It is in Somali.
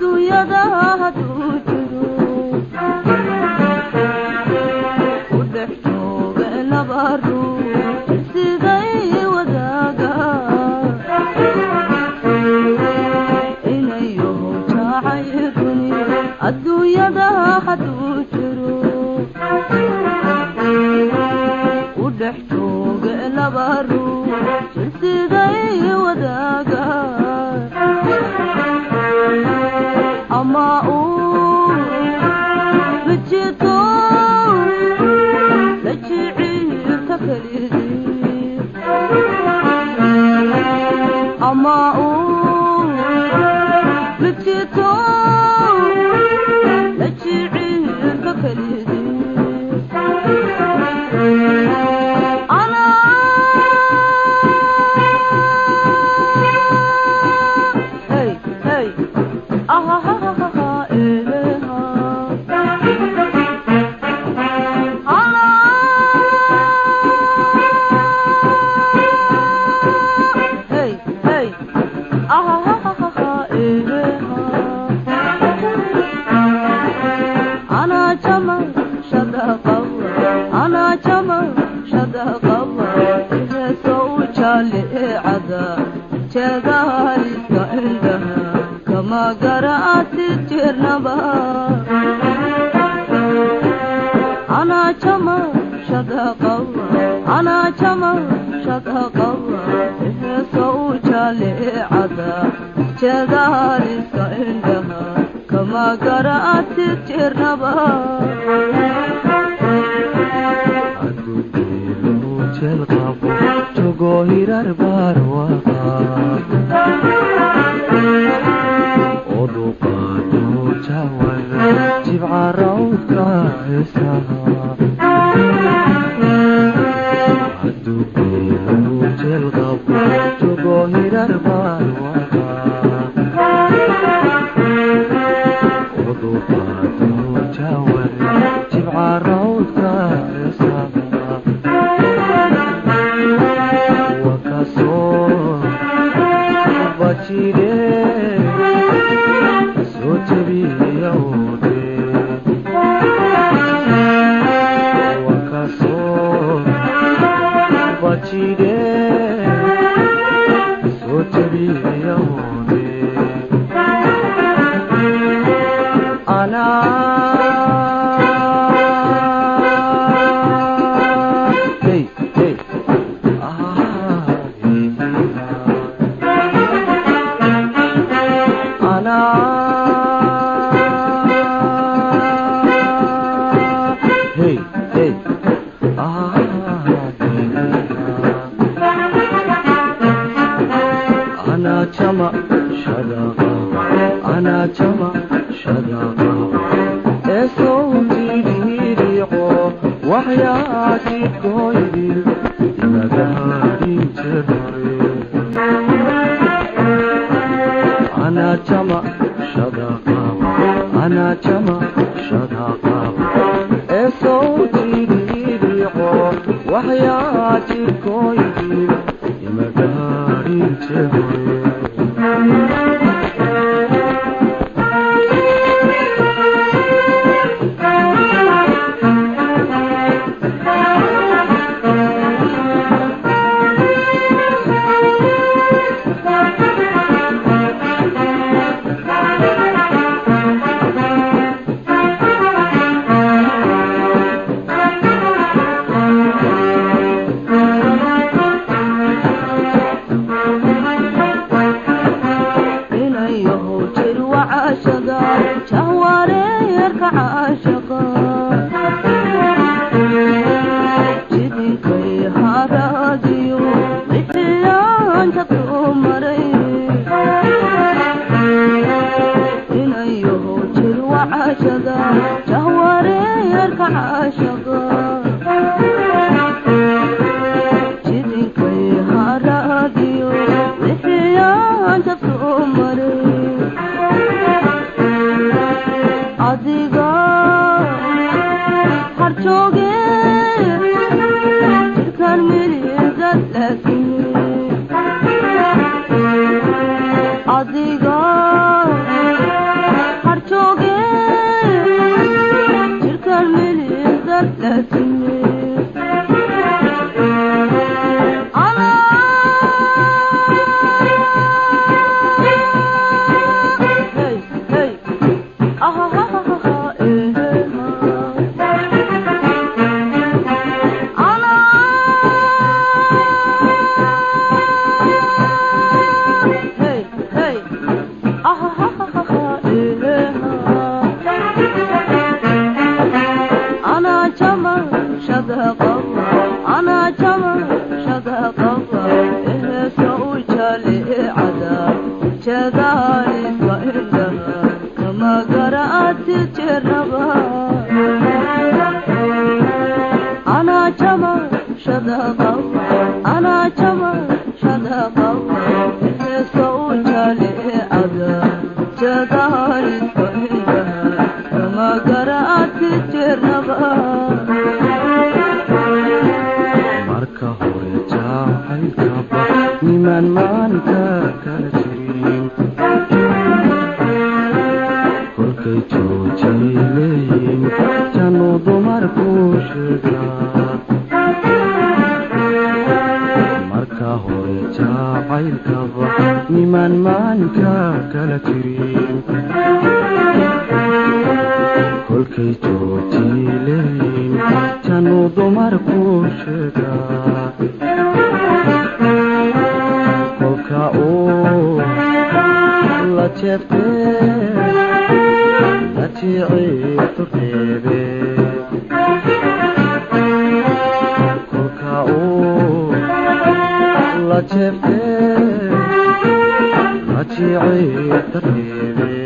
adduunyada hadduu jiro u dhex jooga laba ruux siday wadaaga inayo jacaylkuni adduunyada hadduu jiro u dhex jooga laba ruux siday wadaaga ama uu bajito la jiciirka kalidii ama uu bajito la jiciirka kalidii kama garaati jirnaba ana jama shadaqawa ana jama shadaqawa soo jaleecada jadaariska indhaha kama garaati jirnaba aduubilu jelqabo jogo hirar barwaqa oduqaadu jawada jibca rawdka heesaha aduubilu jelqabo jogo hirar barwaqa oduqaadu jawada jibca rawdka heesaha wakasoo bachire marka hore jacaylkaba niman maanta kala jirin kolkay joojay leeyiin jannu dumarku sheegaa marka hore jacaylkaba niman maanta kala jirin kolkay joojay leeyiin jannu dumarku sheegaa kolka uu la jeebtee la jiciirtu reebe kolka uu la jeebtee la jiciirtu reebe